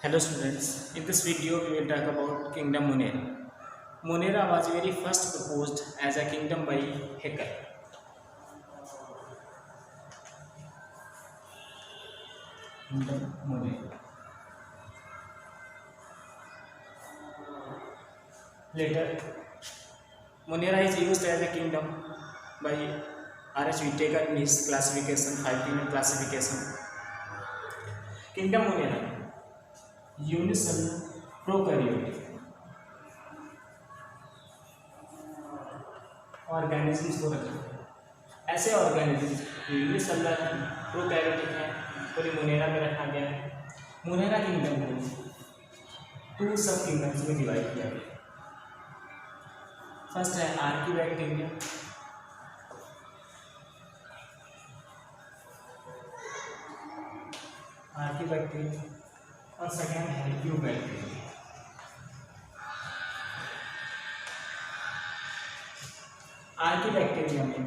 Hello students, in this video we will talk about Kingdom Munera. Munera was very first proposed as a kingdom by Haeckel. Kingdom Munera. Later, Munera is used as a kingdom by R.H. Whittaker in his classification, 5 kingdom classification. Kingdom Munera. Unicellular prokaryotic organisms को रखा है। ऐसे organisms unicellular prokaryotic है, पूरी मुनेरा में रखा गया है। मुनेरा किंगडम को 2 सब किंगडम्स में डिवाइड किया गया। फर्स्ट है आर्कीबैक्टीरिया, और सेकेंड है यूबैक्टीरिया। आर्कीबैक्टीरिया में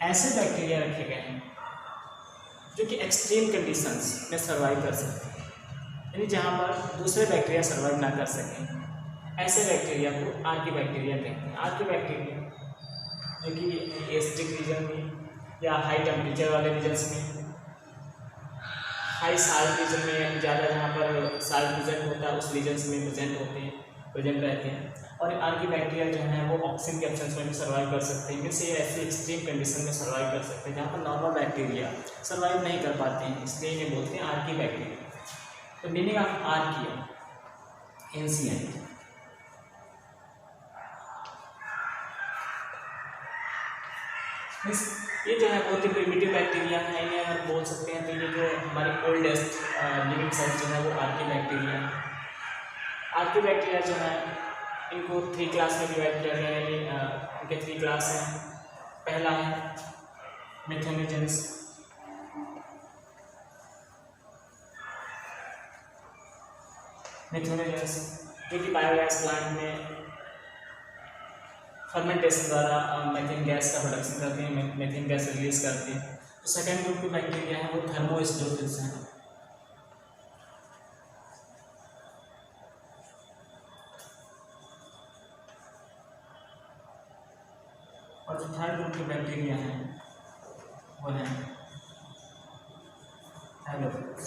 ऐसे बैक्टीरिया रखे गए हैं जो कि एक्सट्रीम कंडीशंस में सर्वाइव कर सकते हैं, यानी जहाँ पर दूसरे बैक्टीरिया सर्वाइव ना कर सकें, ऐसे बैक्टीरिया को आर्कीबैक्टीरिया कहते हैं। आर्कीबैक्टीरिया जो कि एसिडिक रीजन में या हाई टेम्परेचर वाले रीजन्स में, हाई साल्ट रीजन में, ज़्यादा जहाँ पर साल्ट प्रेजेंट होता है उस रीजन्स में प्रेजेंट रहते हैं। और आर्कीबैक्टीरिया जो है वो ऑक्सीजन के एब्सेंस में भी सर्वाइव कर सकते हैं, मीन्स ये ऐसी एक्सट्रीम कंडीशन में सर्वाइव कर सकते हैं जहाँ पर नॉर्मल बैक्टीरिया सर्वाइव नहीं कर पाते हैं, इसलिए इन्हें बोलते हैं आर्कीबैक्टीरिया। तो मीनिंग ऑफ आर्किया एंशिएंट, ये जो है बहुत ही प्रिमिटिव बैक्टीरिया है, इन्हें हम बोल सकते हैं। तो ये जो हमारे ओल्डेस्ट लिविंग सेल्स जो है वो आर्कीबैक्टीरिया है। आर्कीबैक्टीरिया जो है इनको 3 क्लास में डिवाइड किया गया है। इनके 3 क्लास हैं। पहला है मेथोनोजेंस, जो कि बायोगैस प्लांट में फर्मेंटेशन द्वारा मीथेन गैस का प्रोडक्शन करते हैं, मीथेन गैस रिलीज करते हैं। तो सेकेंड ग्रुप के बैक्टीरिया है वो थर्मोस्टोफिल्स हैं। और जो थर्ड ग्रुप के बैक्टीरिया हैं वो है हैलोफिल्स।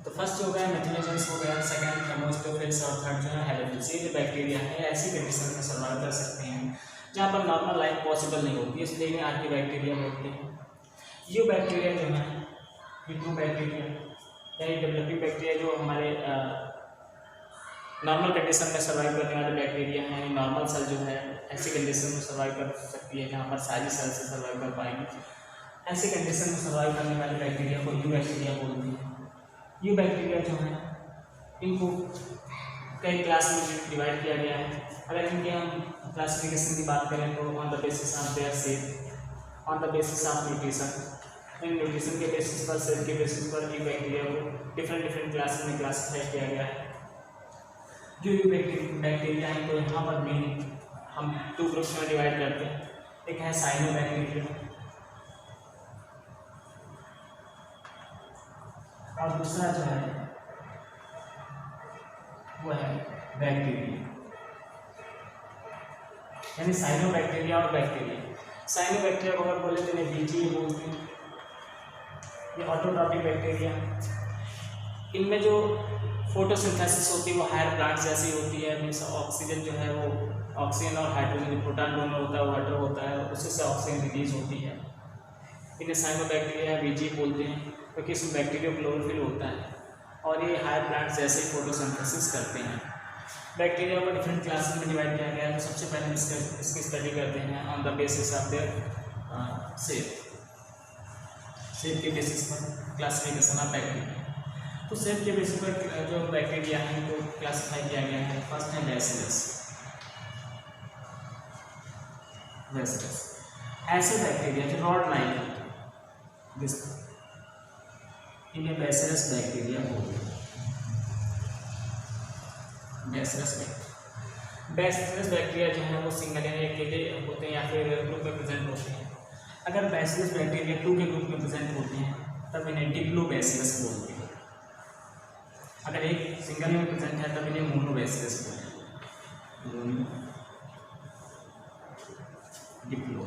तो फर्स्ट हो गया मेथोनोजेंस, हो गया सेकंड थर्मोस्टोफिल्स, और थर्ड जो है हैलोफिल्स। ये जो बैक्टीरिया है ऐसी कंडीशन में सर्वाइव कर सकते हैं जहाँ पर नॉर्मल लाइफ पॉसिबल नहीं होती है, इसलिए इन्हें आर्कीबैक्टीरिया बोलते हैं। ये बैक्टीरिया जो है ये 2 बैक्टीरिया यानी डेवलपिंग बैक्टीरिया जो हमारे नॉर्मल कंडीशन में सर्वाइव करने वाले बैक्टीरिया हैं। नॉर्मल सेल जो है ऐसी कंडीशन में सर्वाइव कर सकती है जहाँ पर सारी सेल से सर्वाइव कर पाएंगे। ऐसी कंडीशन में सर्वाइव करने वाले बैक्टीरिया को यू बैक्टीरिया बोलते हैं। ये बैक्टीरिया जो है इनको कई क्लास में डिवाइड किया गया है। अगर इनकी हम क्लासिफिकेशन की बात करें तो on the basis of their cell, on the basis of nutrition, इन न्यूट्रिशन के बेसिस पर, सेल के बेसिस पर ये बैक्टीरिया को डिफरेंट क्लास में क्लासीफाई किया गया है। जो ये बैक्टीरिया है तो यहाँ पर भी हम 2 ग्रुप्स में डिवाइड करते हैं। एक है साइनोबैक्टीरिया और दूसरा जो है वो है बैक्टीरिया, यानी साइनोबैक्टीरिया और बैक्टीरिया। साइनोबैक्टीरिया को अगर बोले तो इन्हें बीजी बोलते हैं। ये ऑटोट्रॉपिक बैक्टीरिया, इनमें जो फोटोसिंथेसिस होती है वो हायर प्लांट्स जैसी होती है, मीन्स ऑक्सीजन जो है वो ऑक्सीजन और हाइड्रोजन प्रोटॉन दोनों होता है, वाटर होता है, उसी से ऑक्सीजन रिलीज होती है। इन्हें साइनोबैक्टीरिया बीजी बोलते हैं क्योंकि इसमें बैक्टीरिया क्लोरोफिल होता है और ये हायर प्लांट्स जैसे ही फोटोसिंथेसिस करते हैं। बैक्टीरिया को डिफरेंट क्लासेस में डिवाइड किया गया है। तो सबसे पहले इसकी स्टडी करते हैं on the basis of their shape के बेसिस पर क्लासिफिकेशन ऑफ बैक्टीरिया। तो शेप के बेसिस पर जो बैक्टीरिया हैं तो क्लासिफाई किया गया है। फर्स्ट है बैसिलस। ऐसे बैक्टीरिया जो रॉड लाइक दिस, इन्हें बैसिलस बैक्टीरिया बोलते हैं। बैसिलस बैक्टीरिया जो है वो सिंगल यानी अकेले होते हैं या फिर ग्रुप में प्रेजेंट होते हैं। अगर बैसिलस बैक्टीरिया 2 के ग्रुप में प्रेजेंट होते हैं तब इन्हें डिप्लोबैसिलस बोलते हैं। अगर एक सिंगल में प्रेजेंट है तब इन्हें मोनोबैसिलस बोलते हैं। डिप्लो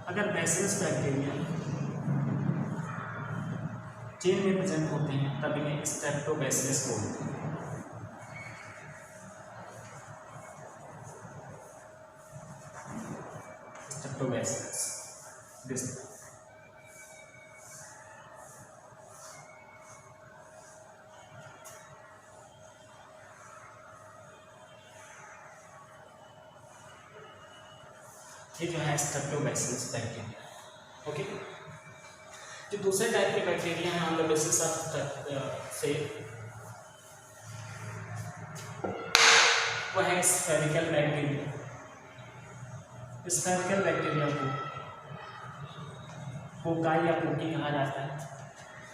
अगर बैसिलस बैक्टीरिया चेन में प्रेजेंट होते हैं तब इन्हें स्ट्रेप्टोबैसिलस बोलते हैं। स्ट्रेप्टोबैसिलस ये जो है स्ट्रेप्टोबैसिलस बैक्टीरिया। ओके, जो दूसरे टाइप के बैक्टीरिया हैं ऑन द बेसिस ऑफ से वो है स्फेरिकल बैक्टीरिया। स्फेरिकल बैक्टीरिया को पोकाई या पोकी कहा जाता है।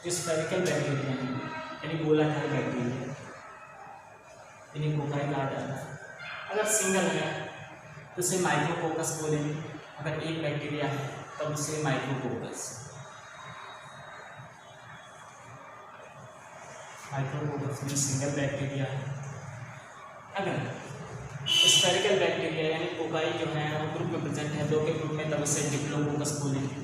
जो स्फेरिकल बैक्टीरिया है यानी गोलाकार बैक्टीरिया इन्हें पोकाई कहा जाता है। अगर सिंगल है तो उसे माइक्रोकोकस बोलेंगे। अगर एक बैक्टीरिया है तब उसे माइक्रोकोकस में सिंगल बैक्टीरिया है। अगर स्फेरिकल बैक्टीरिया यानी पोकाई जो है वो ग्रुप में प्रेजेंट है, दो के ग्रुप में, तब उसे डिप्लोकोकस बोलेंगे।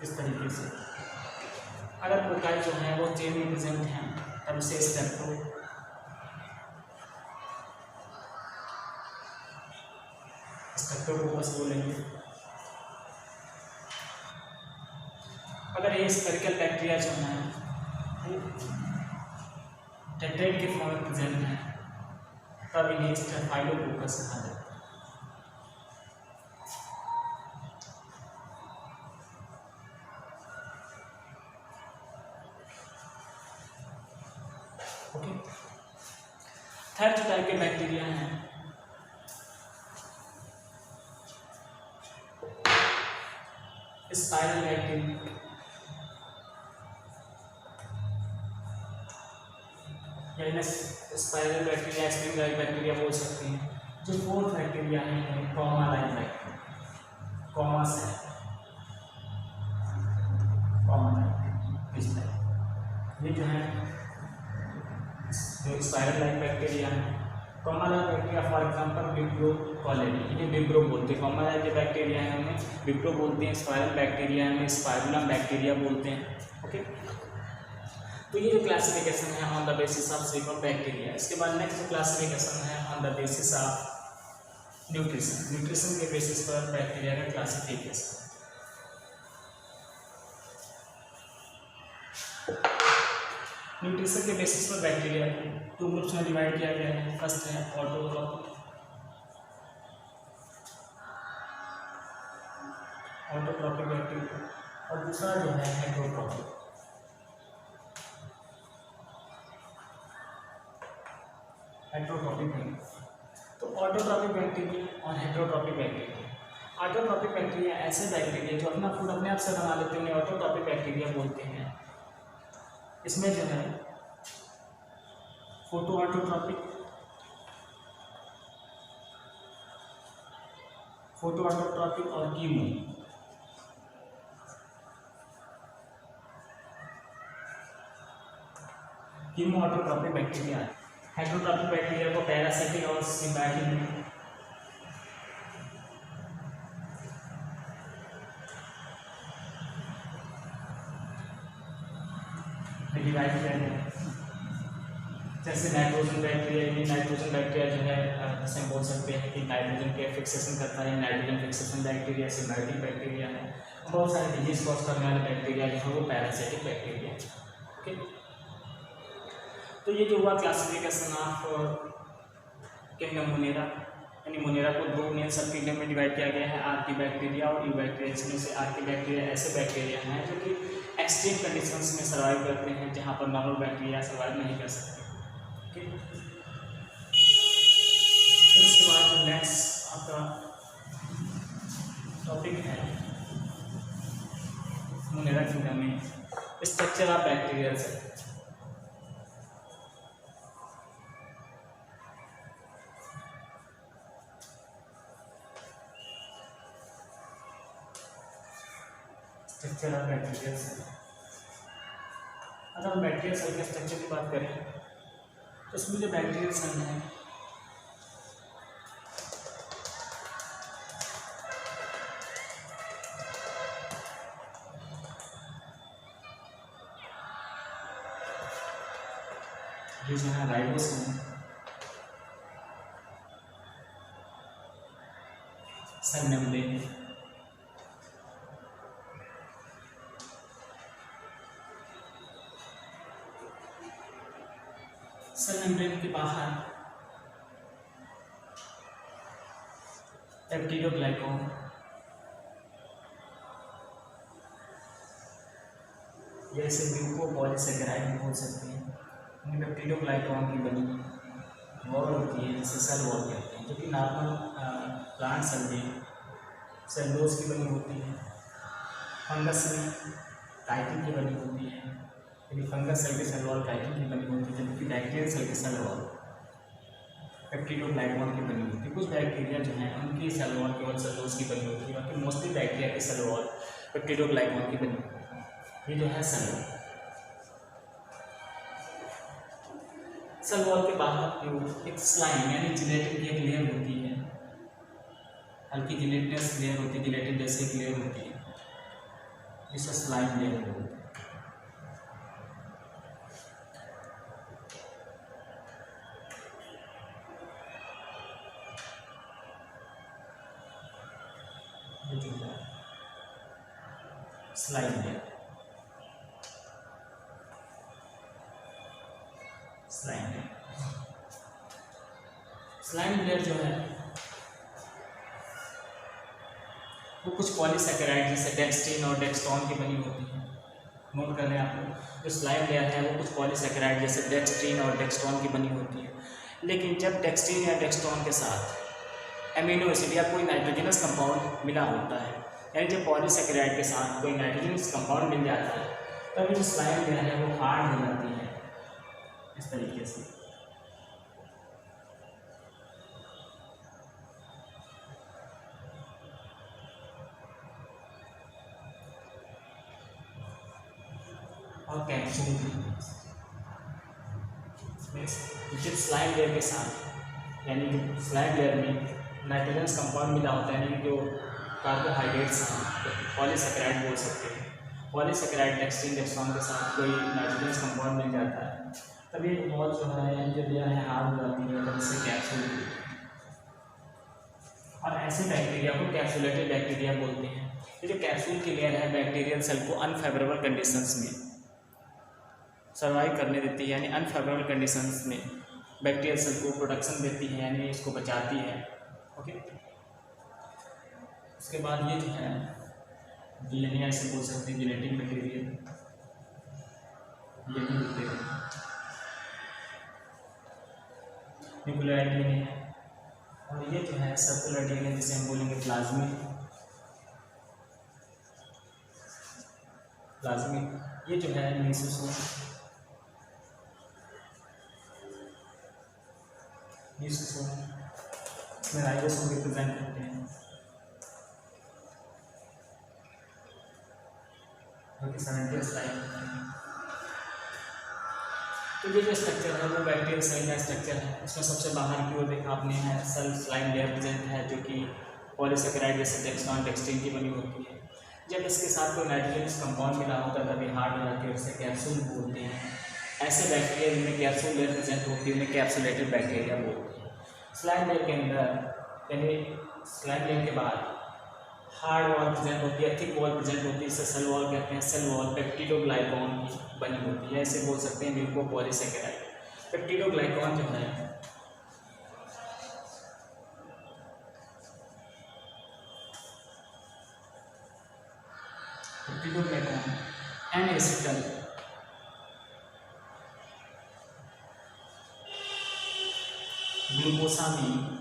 इस तरीके से अगर पोकाई जो है वो चेन में प्रेजेंट है तब उसे स्ट्रेप्टोकोकस बोलेंगे। अगर ये स्फेरिकल बैक्टीरिया जो है टेट्राइड के फॉर्म में प्रेजेंट है तब इन्हें स्टेफाइलोकोकस कहा जाता है। ओके, थर्ड टाइप के बैक्टीरिया हैं spiral bacteria. Spiral bacteria, spring like bacteria बोल सकते हैं। जो फोर्थ बैक्टीरिया है कॉमा लाइक बैक्टीरिया, कॉमा से कॉमा लाइक, ये जो है जो स्पाइरल लाइक बैक्टीरिया है। Comma like bacteria for example विब्रो colony, इन्हें विब्रो बोलते हैं। कॉमा लाइक जो बैक्टीरिया है उन्हें विब्रो बोलते हैं। स्पाइरल बैक्टीरिया है उन्हें स्पाइरुलम बैक्टीरिया बोलते हैं। ओके, तो ये जो क्लासिफिकेशन है on the basis of sequence bacteria. इसके बाद नेक्स्ट जो क्लासिफिकेशन है on the basis of nutrition. Nutrition के बेसिस पर बैक्टीरिया का क्लासिफिकेशन। न्यूट्रिशन के बेसिस पर बैक्टीरिया को टू ग्रुप्स में डिवाइड किया गया है। फर्स्ट है ऑटोट्रॉपिक, ऑटोट्रॉपिक बैक्टीरिया, और दूसरा जो है हेटेरोट्रॉपिक। हेटेरोट्रॉपिक, तो ऑटोट्रॉपिक बैक्टीरिया और हेटेरोट्रॉपिक बैक्टीरिया। ऑटोट्रॉपिक बैक्टीरिया ऐसे बैक्टीरिया जो अपना फूड अपने आप से बना लेते हैं उन्हें ऑटोट्रॉपिक बैक्टीरिया बोलते हैं। इसमें जो है फोटो ऑटोट्रॉपिक, और कीमो ऑटोट्रॉपिक बैक्टीरिया है। हेटेरोट्रॉपिक बैक्टीरिया को पैरासिटिक और सिम्बायोटिक में डिवाइड किया गया है। जैसे नाइट्रोजन बैक्टीरिया, ये नाइट्रोजन बैक्टीरिया जो है जैसे हम बोल सकते हैं कि नाइट्रोजन के फिक्सेशन करता है, nitrogen fixation bacteria symbiotic bacteria है। बहुत सारे डिजीज कॉज करने वाले बैक्टीरिया जो है वो पैरासिटिक बैक्टीरिया है। ओके, तो ये जो हुआ क्लासिफिकेशन ऑफ किंगडम मोनेरा, यानी मोनेरा को दो मेन सब किंगडम में डिवाइड किया गया है, आर्की बैक्टीरिया और यू बैक्टीरिया। इसमें से आर्की बैक्टीरिया ऐसे बैक्टीरिया हैं जो कि एक्सट्रीम कंडीशंस में सर्वाइव करते हैं जहाँ पर नॉर्मल बैक्टीरिया सर्वाइव नहीं कर सकते। ठीक, तो इसके बाद नेक्स्ट आपका टॉपिक है मोनेरा किंगडम में structure of bacterial cell. Structure of bacterial cell. अगर हम बैक्टीरियल सेल के स्ट्रक्चर की बात करें तो इसमें जो बैक्टीरियल सेल है ये जो है ribosome, cell membrane, cell membrane के बाहर पेप्टिडोग्लाइकॉन, जैसे ग्लूकोपॉलीसेकेराइड भी बोल सकते हैं। पेप्टिडोग्लाइकॉन की बनी वॉल होती है जिसे सेल वॉल कहते हैं, जो कि नॉर्मल प्लांट सेल में सेलुलोज की बनी होती है। फंगस में काइटिन की बनी होती है, यानी फंगस सेल की सेल वॉल काइटिन की बनी होती है, जबकि बैक्टीरियल सेल की सेल वॉल पेप्टिडोग्लाइकॉन की बनी होती है। कुछ बैक्टीरिया जो हैं उनकी सेल वॉल केवल सेलुलोज की बनी होती है, बाकी मोस्टली बैक्टीरिया की सेल वॉल पेप्टिडोग्लाइकॉन की बनी होती है। ये जो है सेल वॉल। सेल वॉल के बाहर एक स्लाइम यानी जिलेटिन की एक लेयर होती है, हल्की जिलेटिनस लेयर होती है, जिलेटिन जैसे एक लेयर होती है जिसे स्लाइम लेयर बोलते हैं। स्लाइम लेयर, स्लाइम लेयर जो है वो कुछ पॉलीसैकेराइड जैसे डेक्स्ट्रिन और डेक्सट्रॉन की बनी होती है। नोट कर लें आप लोग, जो स्लाइम लेयर है वो कुछ पॉलीसैकेराइड जैसे डेक्स्ट्रिन और डेक्सट्रॉन की बनी होती है। लेकिन जब डेक्स्ट्रिन या डेक्सट्रॉन के साथ एमिनो एसिड या कोई नाइट्रोजनस कंपाउंड मिला होता है, यानी जब पॉलीसैकेराइड के साथ कोई नाइट्रोजनस कंपाउंड मिल जाता है, तब जो स्लाइम लेयर है वो हार्ड हो जाती है इस तरीके से। और कैप्सूल जब स्लाइम लेयर के साथ, यानी जो स्लाइम लेयर में नाइट्रोजनस कंपाउंड मिला होता है, यानी जो कार्बोहाइड्रेट्स हैं, पॉलीसैकेराइड बोल सकते हैं, पॉलीसैकेराइड डेक्स्ट्रिन डेक्सट्रॉन के साथ कोई नाइट्रोजनस कंपाउंड मिल जाता है, तब ये वॉल जो है जो लेयर है हार्ड हो जाती है, तब इससे कैप्सूल। और ऐसे बैक्टीरिया को कैप्सुलेटेड बैक्टीरिया बोलते हैं। ये जो कैप्सूल की लेयर है बैक्टीरियल सेल को अनफेवरेबल कंडीशंस में सर्वाइव करने देती है, यानी अनफेवरेबल कंडीशंस में बैक्टीरियल सेल को प्रोटेक्शन देती है, यानी इसको बचाती है। ओके, उसके बाद ये जो है डीएनए ऐसे बोल सकते हैं, जेनेटिक मटेरियल ये भी होते हैं, न्यूक्लियर डीएनए है, और ये जो है सर्कुलर डीएनए जिसे हम बोलेंगे प्लाज्मिक, ये जो है मेसोसोम, इसमें राइबोसोम रिप्रेजेंट करते हैं, जो कि 70 स्लाइड होते हैं। तो ये जो स्ट्रक्चर है वो बैक्टीरियल सेल का स्ट्रक्चर है। इसमें सबसे बाहर की ओर देखा आपने है सेल स्लाइम लेयर प्रेजेंट है, जो कि पॉलीसैकेराइड जैसे डेक्सट्रॉन डेक्स्ट्रिन की बनी होती है। जब इसके साथ कोई नाइट्रोजनस कंपाउंड मिला होता है तभी हार्ड हो जाती है, उसे कैप्सूल बोलते हैं। ऐसे बैक्टीरिया जिनमें कैप्सूल लेयर प्रेजेंट होती है उन्हें कैप्सुलेटेड बैक्टीरिया बोलते हैं। स्लाइम लेयर के अंदर, यानी स्लाइम लेयर के बाद हार्ड वॉल प्रेजेंट होती है, थिक वॉल प्रेजेंट होती है, इसे सेल वॉल कहते हैं। सेल वॉल पेप्टिडोग्लाइकॉन की बनी होती है, ऐसे बोल सकते हैं ग्लूकोपॉलीसैकेराइड। पेप्टिडोग्लाइकॉन जो है पेप्टिडोग्लाइकॉन एन एसिटल ग्लूकोसामीन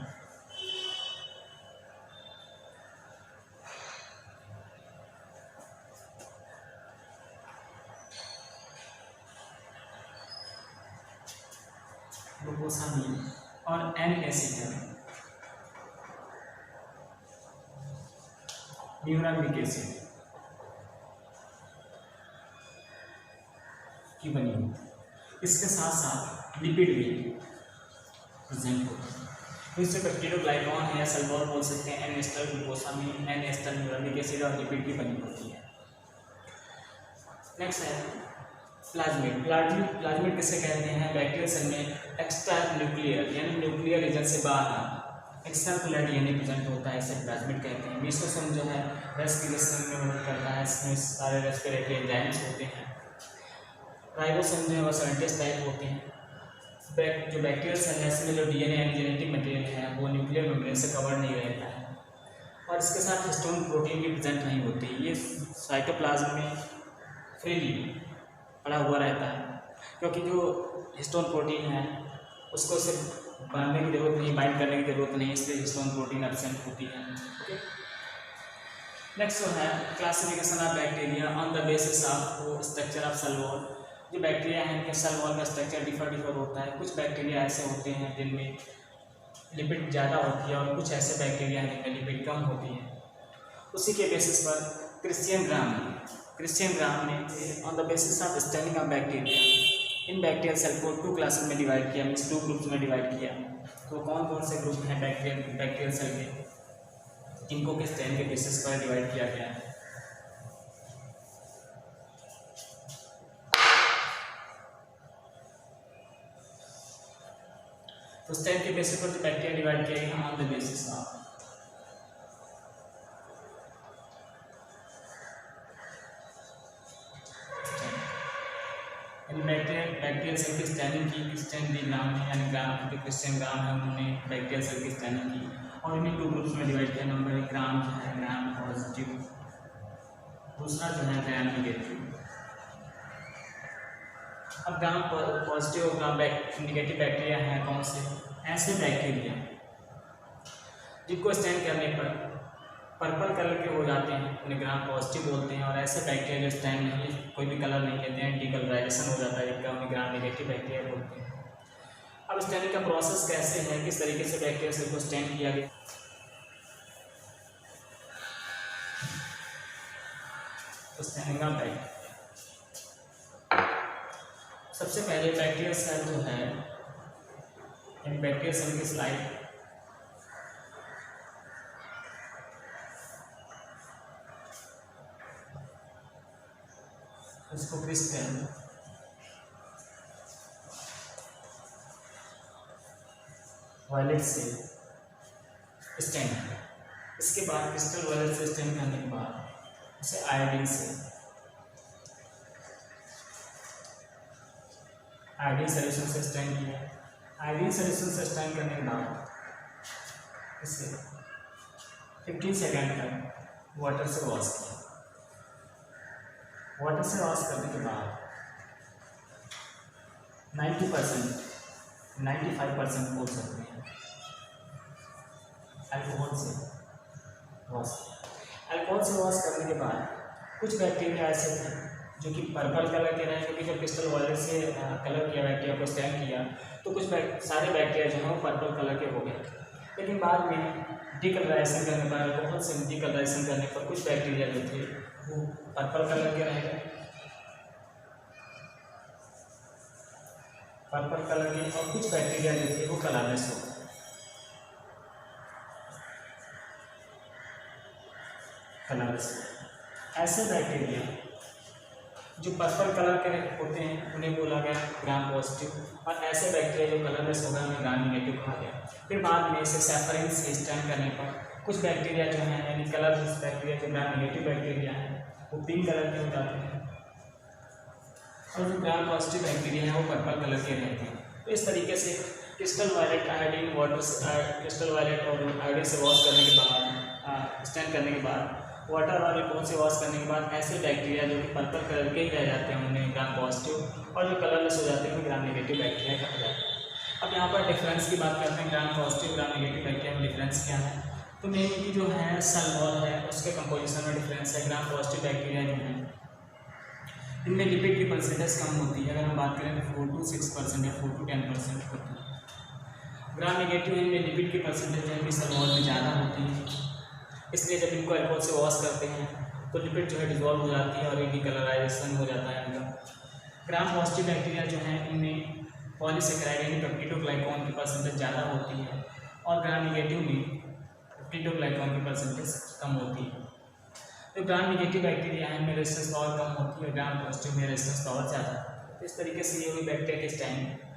और एन एसिटल न्यूरामिक एसिड। की बनी होती है। इसके साथ साथ लिपिड भी प्रेजेंट होते हैं। इससे पेप्टिडोग्लाइकॉन है या सल्फोन बोल सकते हैं, N ester glucosamine, N ester nucleic acid और लिपिड की बनी होती है। नेक्स्ट है प्लाज्मिड। प्लाज्मिड किसे कहते हैं? बैक्टीरियल सेल में एक्स्ट्रा न्यूक्लियर यानी न्यूक्लियर रीजन से बाहर एक्स्ट्रा डीएनए प्रेजेंट होता है, इसे प्लाज्मिड कहते हैं। मीसोसोम जो है रेस्पिरेशन में मदद करता है, इसमें सारे रेस्पिरेटरी एंजाइम्स होते हैं। राइबोसोम जो है वो सेंटेस टाइप होते हैं। जो बैक्टीरियल सेल है इसमें जो डीएनए यानी जेनेटिक मटेरियल है वो न्यूक्लियर मेम्ब्रेन से कवर नहीं रहता है और इसके साथ हिस्टोन प्रोटीन भी प्रेजेंट नहीं होती। ये साइटोप्लाज्म में फ्रीली पड़ा हुआ रहता है, क्योंकि जो हिस्टोन प्रोटीन है उसको सिर्फ बांधने की जरूरत नहीं, बाइंड करने की जरूरत नहीं, इसलिए हिस्टोन प्रोटीन एब्सेंट होती है। ओके, नेक्स्ट जो है classification of bacteria on the basis of structure of cell wall. जो बैक्टीरिया हैं इनके सेल वॉल का स्ट्रक्चर डिफर होता है। कुछ बैक्टीरिया ऐसे होते हैं जिनमें लिपिड ज़्यादा होती है और कुछ ऐसे बैक्टीरिया हैं जिनमें लिपिड कम होती है। उसी के बेसिस पर क्रिश्चियन ग्राम ने on the basis of staining of bacteria इन बैक्टीरियल सेल को 2 क्लासेस में डिवाइड किया, मीन्स 2 ग्रुप्स में डिवाइड किया। तो कौन कौन से ग्रुप हैं बैक्टीरियल सेल के, इनको किस स्टैंड के बेसिस पर डिवाइड किया गया है? तो स्टैंड के बेसिस पर जो बैक्टीरिया डिवाइड किया गया on the basis of bacterial cell की स्टैंडिंग की क्रिश्चियन ग्राम है, यानी ग्राम जो क्रिश्चियन ग्राम है उन्होंने बैक्टीरियल सेल की स्टैंडिंग की और इन्हें 2 ग्रुप्स में डिवाइड किया। नंबर 1 ग्राम जो है ग्राम पॉजिटिव, दूसरा जो है ग्राम नेगेटिव। अब ग्राम पॉजिटिव और ग्राम नेगेटिव बैक्टीरिया हैं कौन से? ऐसे बैक्टीरिया जिनको स्टैंड करने पर पर्पल कलर के हो जाते हैं उन्हें ग्राम पॉजिटिव बोलते हैं, और ऐसे बैक्टीरिया जो स्टैंड नहीं कोई भी कलर नहीं लेते हैं, डीकलराइजेशन हो जाता है इनका, उन्हें ग्राम नेगेटिव बैक्टीरिया बोलते हैं। अब स्टैंडिंग का प्रोसेस कैसे है, किस तरीके से बैक्टीरिया सेल को स्टैंड किया गया? तो स्टैंडिंग ऑफ बैक्टीरिया, सबसे पहले बैक्टीरियल सेल जो है यानी बैक्टीरियल सेल की स्लाइड इसको क्रिस्टल वायलेट से स्टैंड है। इसके बाद क्रिस्टल वायलेट से स्टैंड करने के बाद इसे आयोडीन सॉल्यूशन से स्टैंड किया। आयोडीन सॉल्यूशन से स्टैंड करने के बाद इसे 15 सेकेंड तक वाटर से वॉश किया। वाटर से वॉश करने के बाद 90% 95% बोल सकते हैं अल्कोहल से वॉश किया। अल्कोहल से वॉश करने के बाद कुछ बैक्टीरिया ऐसे थे जो कि पर्पल कलर के रहे, क्योंकि जब क्रिस्टल वायलेट से कलर किया बैक्टीरिया को स्टैंड किया तो कुछ सारे बैक्टीरिया जो हैं वो पर्पल कलर के हो गए। लेकिन बाद में डीकलराइजेशन करने पर, अल्कोहल से डीकलराइजेशन करने पर कुछ बैक्टीरिया जो थे वो पर्पल कलर के रह गए, पर्पल कलर के, और कुछ बैक्टीरिया जो थे वो कलरलेस हो गए। ऐसे बैक्टीरिया जो पर्पल कलर के होते हैं उन्हें बोला गया ग्राम पॉजिटिव, और ऐसे बैक्टीरिया जो कलरलेस हो गए उन्हें ग्राम नेगेटिव कहा गया। फिर बाद में इसे सेपरेट से स्टैंड करने पर कुछ बैक्टीरिया जो हैं यानी कलरलेस बैक्टीरिया जो ग्राम नेगेटिव बैक्टीरिया हैं वो पिंक कलर के हो जाते हैं, और जो ग्राम पॉजिटिव बैक्टीरिया हैं वो पर्पल कलर के रहते हैं। तो इस तरीके से crystal violet iodine water crystal violet और आयोडीन से वॉश करने के बाद स्टैंड करने के बाद वाटर और अल्कोहल से वॉश करने के बाद ऐसे बैक्टीरिया जो कि पर्पल कलर के ही रह जाते हैं उन्हें ग्राम पॉजिटिव, और जो कलरलेस हो जाते हैं उन्हें ग्राम नेगेटिव बैक्टीरिया कहा जाता है। अब यहाँ पर डिफरेंस की बात करते हैं, gram positive gram negative bacteria में डिफरेंस क्या है? तो मेनली जो है सेल वॉल है उसके कंपोजिशन में डिफरेंस है। ग्राम पॉजिटिव बैक्टीरिया जो है इनमें लिपिड की परसेंटेज कम होती है, अगर हम बात करें तो 4 to 6% या 4 to 10% होती है। ग्राम नेगेटिव इनमें लिपिड की परसेंटेज है कि सेल वॉल में ज़्यादा होती है, इसलिए जब इनको अल्कोहल से वॉश करते हैं तो लिपिड जो है डिजॉल्व हो जाती है और इनकी कलराइजेशन हो जाता है इनका। ग्राम पॉजिटिव बैक्टीरिया जो हैं इनमें पॉलीसेकेराइड यानी पेप्टिडोग्लाइकॉन की परसेंटेज ज़्यादा होती है और ग्राम नेगेटिव में पेप्टिडोग्लाइकॉन की परसेंटेज कम होती है। तो ग्राम नेगेटिव बैक्टीरिया है में रेजिस्टेंस पावर कम होती है, ग्राम पॉजिटिव में रेजिस्टेंस पावर ज़्यादा है। तो इस तरीके से ये हुई बैक्टीरिया के स्टैंड